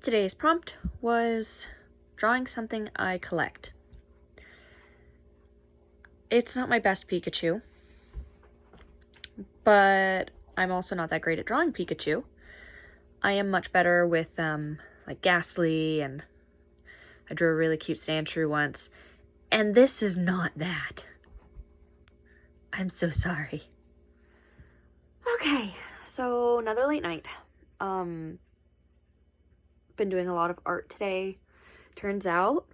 Today's prompt was drawing something I collect. It's not my best Pikachu, but I'm also not that great at drawing Pikachu. I am much better with like Ghastly, and I drew a really cute Sandshrew once, and this is not that. I'm so sorry. Okay, so another late night. Been doing a lot of art today. Turns out,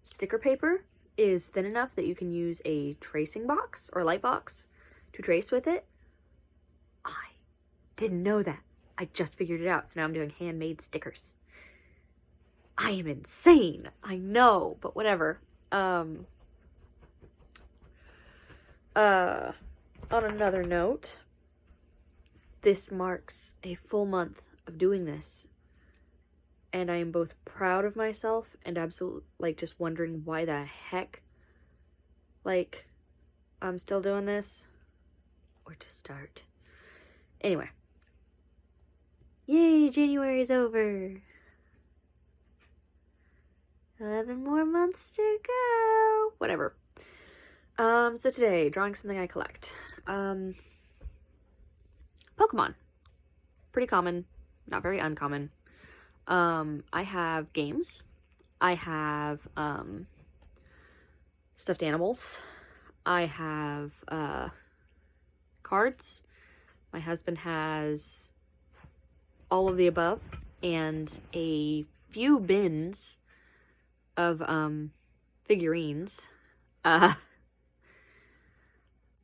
sticker paper is thin enough that you can use a tracing box or light box to trace with it. I didn't know that. I just figured it out, so now I'm doing handmade stickers. I am insane. I know, but whatever. On another note, this marks a full month of doing this. And I am both proud of myself and absolutely, just wondering why the heck, I'm still doing this. Or to start. Anyway. Yay, January is over. 11 more months to go. Whatever. So today, drawing something I collect. Pokemon. Pretty common, not very uncommon. I have games. I have, stuffed animals. I have, cards. My husband has all of the above and a few bins of, figurines. I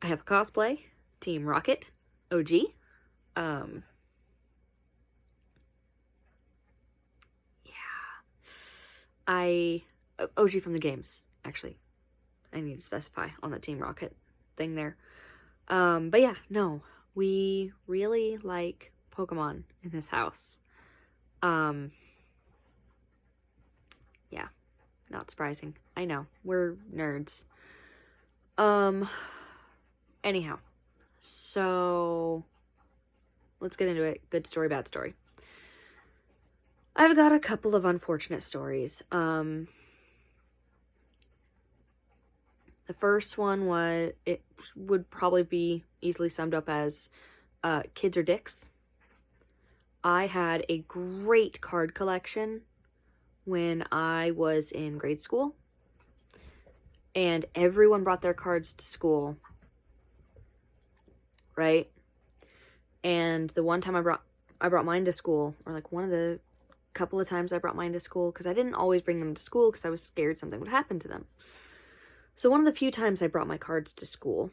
have cosplay, Team Rocket, OG. OG from the games, actually. I need to specify on the Team Rocket thing there. But yeah, no. We really like Pokemon in this house. Yeah. Not surprising. I know. We're nerds. Anyhow. So, let's get into it. Good story, bad story. I've got a couple of unfortunate stories. The first one it would probably be easily summed up as, kids are dicks. I had a great card collection when I was in grade school. And everyone brought their cards to school. Right? And the one time I brought mine to school, or one of the couple of times I brought mine to school, because I didn't always bring them to school because I was scared something would happen to them. So one of the few times I brought my cards to school,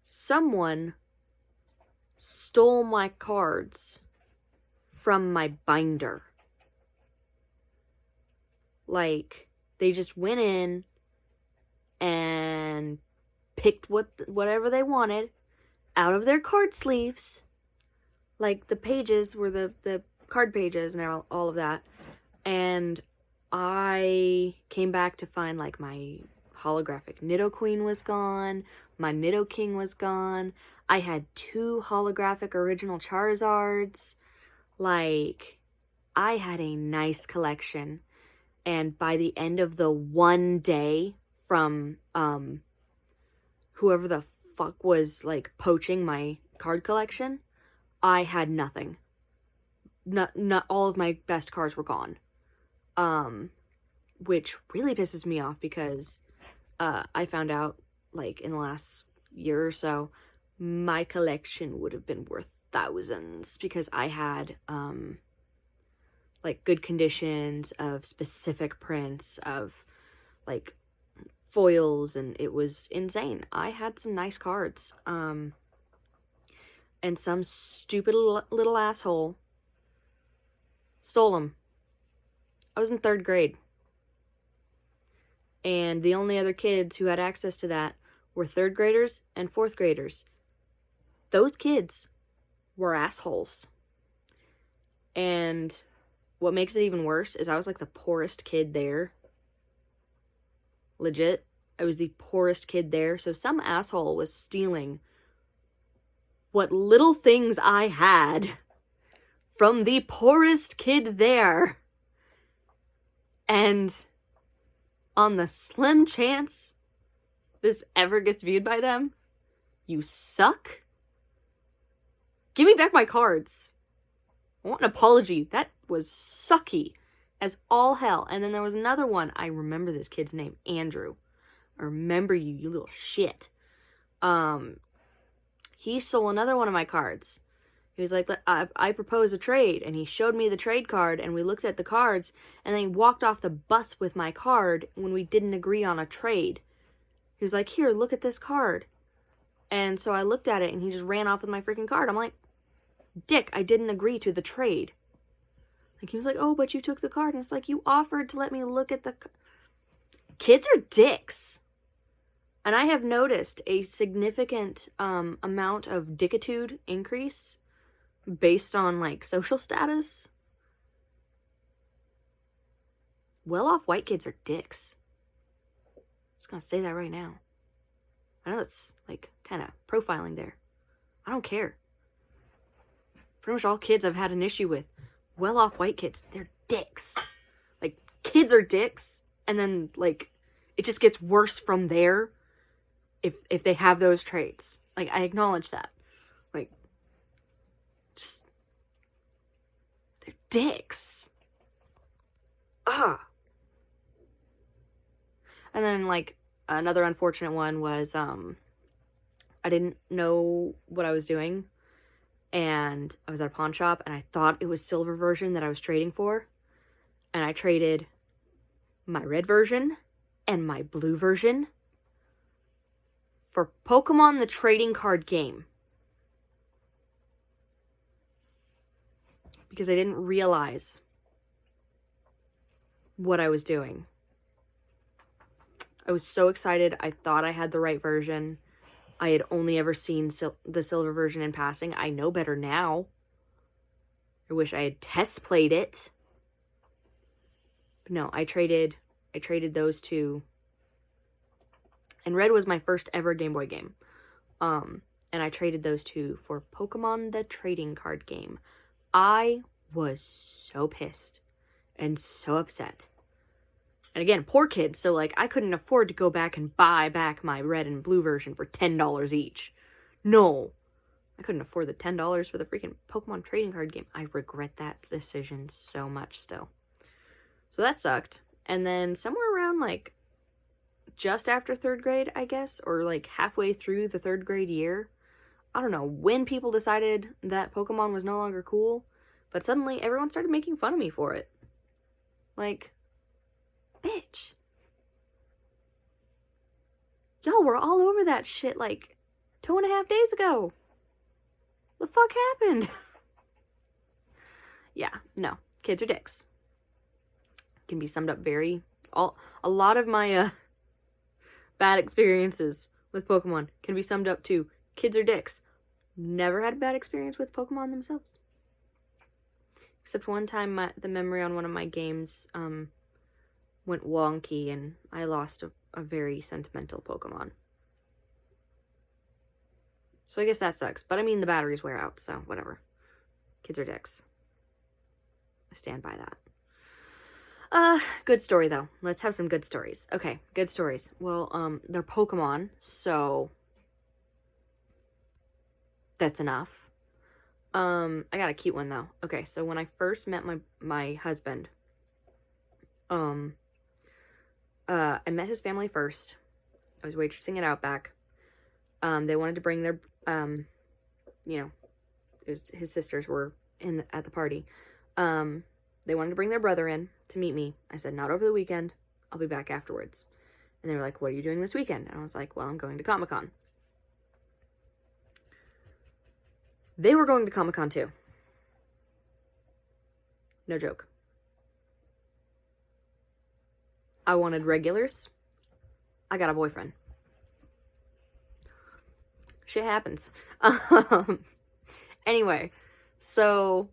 someone stole my cards from my binder. They just went in and picked whatever they wanted out of their card sleeves. The pages were the card pages and all of that. And I came back to find, my holographic Nidoqueen was gone. My Nidoking was gone. I had 2 holographic original Charizards. I had a nice collection. And by the end of the one day from, whoever the fuck was, poaching my card collection, I had nothing. Not all of my best cards were gone. Which really pisses me off because, I found out, in the last year or so, my collection would have been worth thousands because I had, good conditions of specific prints of, foils, and it was insane. I had some nice cards, and some stupid little asshole stole them. I was in 3rd grade. And the only other kids who had access to that were 3rd graders and 4th graders. Those kids were assholes. And what makes it even worse is I was the poorest kid there. Legit. I was the poorest kid there. So some asshole was stealing what little things I had from the poorest kid there. And on the slim chance this ever gets viewed by them, you suck. Give me back my cards. I want an apology. That was sucky as all hell. And then there was another one. I remember this kid's name, Andrew. I remember you, you little shit. He stole another one of my cards. He was like, I propose a trade. And he showed me the trade card, and we looked at the cards, and then he walked off the bus with my card when we didn't agree on a trade. He was like, here, look at this card. And so I looked at it, and he just ran off with my freaking card. I'm like, dick, I didn't agree to the trade. Like, he was like, oh, but you took the card. And it's like, you offered to let me look at the... Kids are dicks. And I have noticed a significant amount of dickitude increase based on, like, social status. Well-off white kids are dicks. I'm just gonna say that right now. I know it's, like, kind of profiling there. I don't care. Pretty much all kids I've had an issue with, well-off white kids, they're dicks. Like, kids are dicks, and then, like, it just gets worse from there if they have those traits. Like, I acknowledge that. Like, just, they're dicks. And then, like, another unfortunate one was, I didn't know what I was doing, and I was at a pawn shop, and I thought it was silver version that I was trading for, and I traded my red version and my blue version for Pokemon the trading card game. Because I didn't realize what I was doing. I was so excited. I thought I had the right version. I had only ever seen the silver version in passing. I know better now. I wish I had test played it. But no, I traded those two. And red was my first ever Game Boy game. And I traded those two for Pokemon the trading card game. I was so pissed and so upset. And again, poor kids, so, like, I couldn't afford to go back and buy back my red and blue version for $10 each. No. I couldn't afford the $10 for the freaking Pokemon trading card game. I regret that decision so much still. So that sucked. And then somewhere around, like, just after 3rd grade, I guess, or, like, halfway through the 3rd grade year, I don't know when people decided that Pokemon was no longer cool, but suddenly everyone started making fun of me for it. Like... bitch. Y'all were all over that shit like 2.5 days ago. The fuck happened? Yeah, no. Kids are dicks. Can be summed up a lot of my bad experiences with Pokemon can be summed up to kids are dicks. Never had a bad experience with Pokemon themselves. Except one time the memory on one of my games went wonky and I lost a very sentimental Pokemon. So I guess that sucks. But I mean, the batteries wear out, so whatever. Kids are dicks. I stand by that. Good story though. Let's have some good stories. Okay, good stories. Well, they're Pokemon, so that's enough. I got a cute one though. Okay, so when I first met my husband, I met his family first. I was waitressing at Outback. They wanted to bring their, his sisters were at the party. They wanted to bring their brother in to meet me. I said, not over the weekend. I'll be back afterwards. And they were like, what are you doing this weekend? And I was like, well, I'm going to Comic-Con. They were going to Comic-Con too. No joke. I wanted regulars. I got a boyfriend. Shit happens. Anyway, so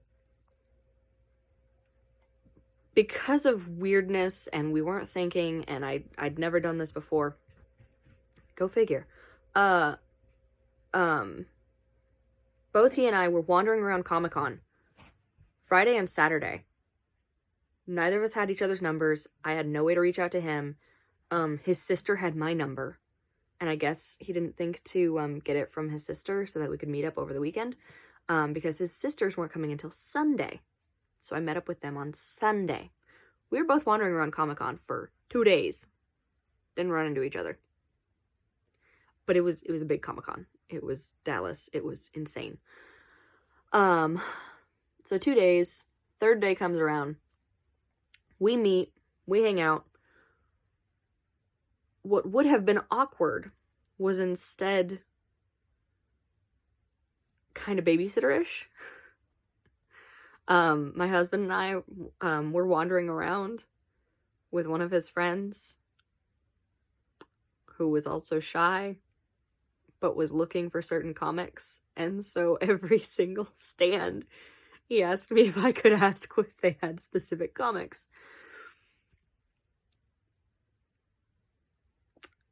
because of weirdness and we weren't thinking, and I'd never done this before. Go figure. both he and I were wandering around Comic-Con Friday and Saturday. Neither of us had each other's numbers. I had no way to reach out to him. His sister had my number, and I guess he didn't think to get it from his sister so that we could meet up over the weekend, because his sisters weren't coming until Sunday. So I met up with them on Sunday. We were both wandering around Comic-Con for 2 days. Didn't run into each other. But it was a big Comic-Con. It was Dallas. It was insane. So 2 days. Third day comes around. We meet. We hang out. What would have been awkward was instead kind of babysitter-ish. My husband and I were wandering around with one of his friends who was also shy but was looking for certain comics, and so every single stand he asked me if I could ask if they had specific comics.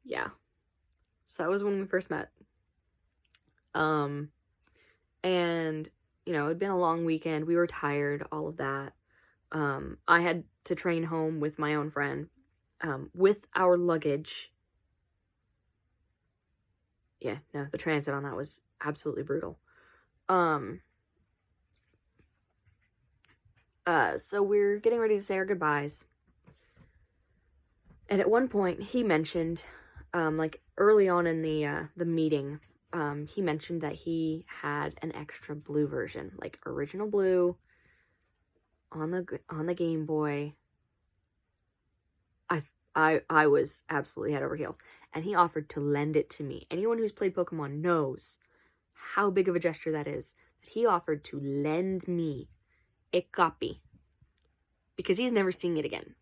Yeah. So that was when we first met. And you know, it'd been a long weekend. We were tired, all of that. I had to train home with my own friend, with our luggage. Yeah, no, the transit on that was absolutely brutal. So we're getting ready to say our goodbyes. And at one point, he mentioned, like early on in the meeting, he mentioned that he had an extra blue version, like original blue, on the Game Boy. I was absolutely head over heels, and he offered to lend it to me. Anyone who's played Pokemon knows how big of a gesture that is. That he offered to lend me a copy because he's never seeing it again.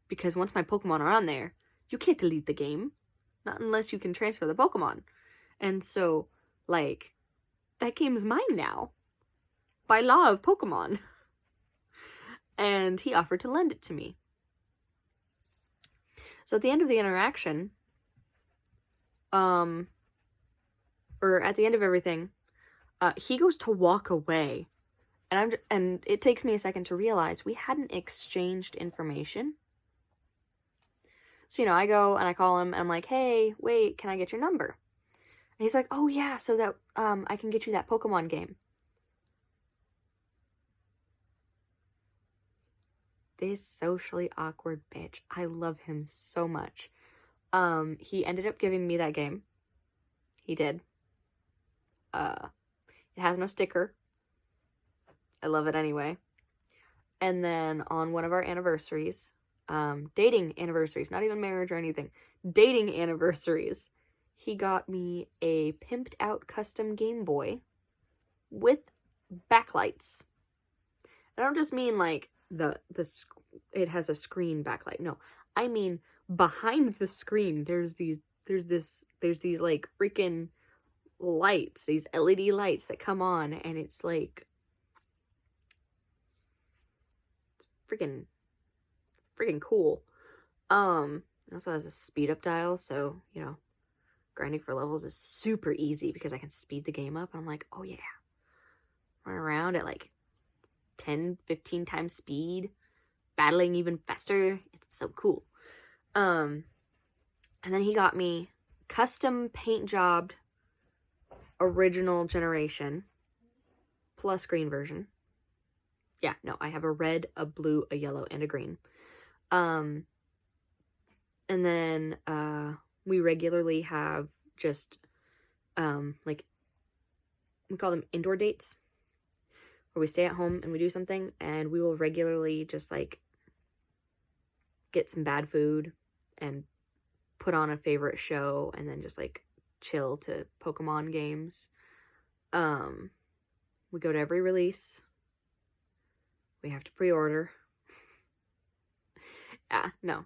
Because once my Pokemon are on there, you can't delete the game. Not unless you can transfer the Pokemon. And so, like, that game is mine now. By law of Pokemon. And he offered to lend it to me. So at the end of the interaction, or at the end of everything, he goes to walk away. And it takes me a second to realize we hadn't exchanged information. So, you know, I go and I call him and I'm like, hey, wait, can I get your number? And he's like, oh yeah, so that I can get you that Pokemon game. This socially awkward bitch. I love him so much. He ended up giving me that game. He did. It has no sticker. I love it anyway. And then on one of our anniversaries, dating anniversaries, not even marriage or anything, dating anniversaries, he got me a pimped out custom Game Boy with backlights. I don't just mean like it has a screen backlight. No, I mean behind the screen there's these like freaking lights, these LED lights that come on, and it's like freaking cool. It also has a speed up dial, so you know, grinding for levels is super easy because I can speed the game up. And I'm like, oh yeah, run around at like 10-15 times speed, battling even faster. It's so cool. And then he got me custom paint jobbed original generation plus green version. Yeah, no, I have a red, a blue, a yellow, and a green. And then we regularly have just like, we call them indoor dates, where we stay at home and we do something, and we will regularly just like get some bad food and put on a favorite show and then just like chill to Pokemon games. We go to every release. We have to pre-order. Yeah, no.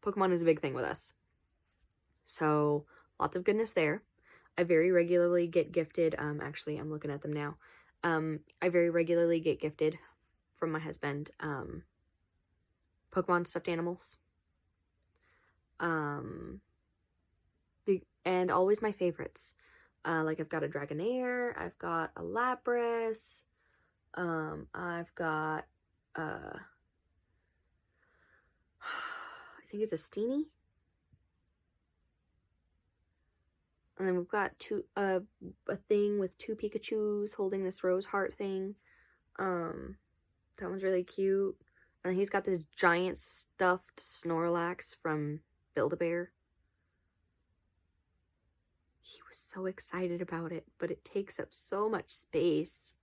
Pokemon is a big thing with us. So, lots of goodness there. I very regularly get gifted, actually, I'm looking at them now. I very regularly get gifted from my husband, Pokemon stuffed animals. And always my favorites. Like, I've got a Dragonair, I've got a Lapras, I've got, I think it's a Steenie. And then we've got a thing with 2 Pikachus holding this rose heart thing. That one's really cute. And he's got this giant stuffed Snorlax from Build-A-Bear. He was so excited about it, but it takes up so much space.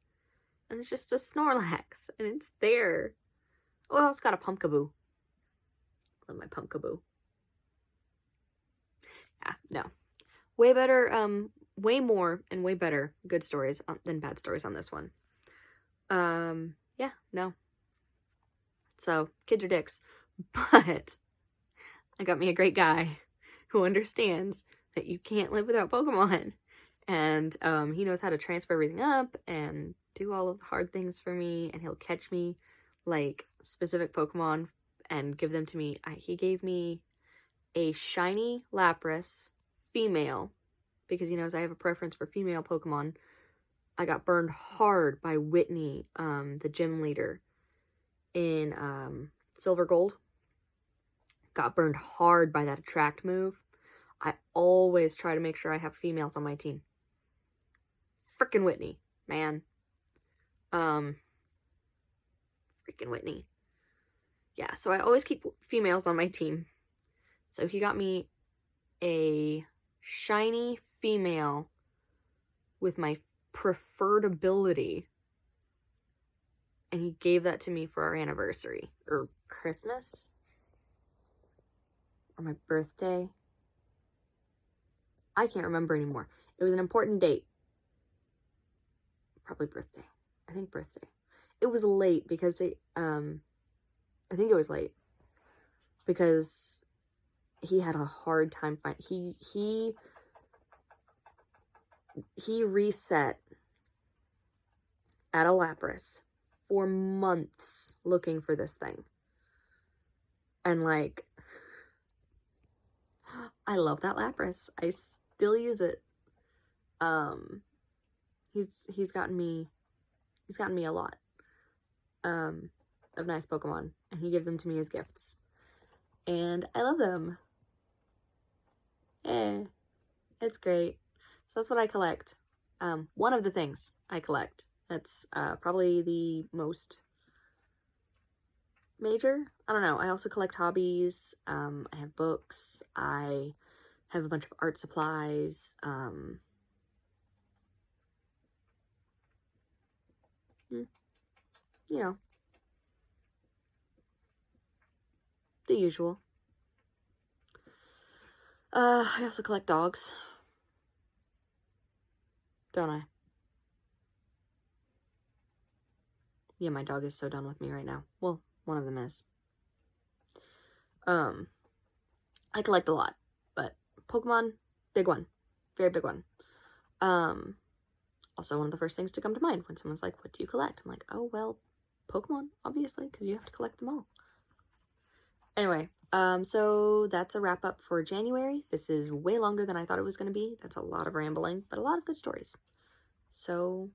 And it's just a Snorlax, and it's there. Oh, I also got a Pumpkaboo. Love my Pumpkaboo. Yeah, no. Way better, way more and way better good stories than bad stories on this one. Yeah, no. So, kids are dicks. But I got me a great guy who understands that you can't live without Pokemon. And he knows how to transfer everything up and do all of the hard things for me. And he'll catch me, like, specific Pokemon and give them to me. He gave me a shiny Lapras female, because he knows I have a preference for female Pokemon. I got burned hard by Whitney, the gym leader, in Silver Gold. Got burned hard by that attract move. I always try to make sure I have females on my team. Frickin' Whitney, man. Freaking Whitney. Yeah, so I always keep females on my team. So he got me a shiny female with my preferred ability. And he gave that to me for our anniversary. Or Christmas? Or my birthday? I can't remember anymore. It was an important date. Probably birthday. I think birthday. It was late because I think it was late. Because he had a hard time finding... He reset at a Lapras for months looking for this thing. And, like, I love that Lapras. I still use it. He's gotten me a lot of nice Pokemon, and he gives them to me as gifts. And I love them. It's great. So that's what I collect. One of the things I collect. That's probably the most major. I don't know. I also collect hobbies. I have books. I have a bunch of art supplies. You know, the usual. I also collect dogs. Don't I? Yeah, my dog is so done with me right now. Well, one of them is. I collect a lot, but Pokemon, big one. Very big one. Also one of the first things to come to mind when someone's like, what do you collect? I'm like, oh, well, Pokemon, obviously, because you have to collect them all. Anyway, so that's a wrap up for January. This is way longer than I thought it was going to be. That's a lot of rambling, but a lot of good stories. So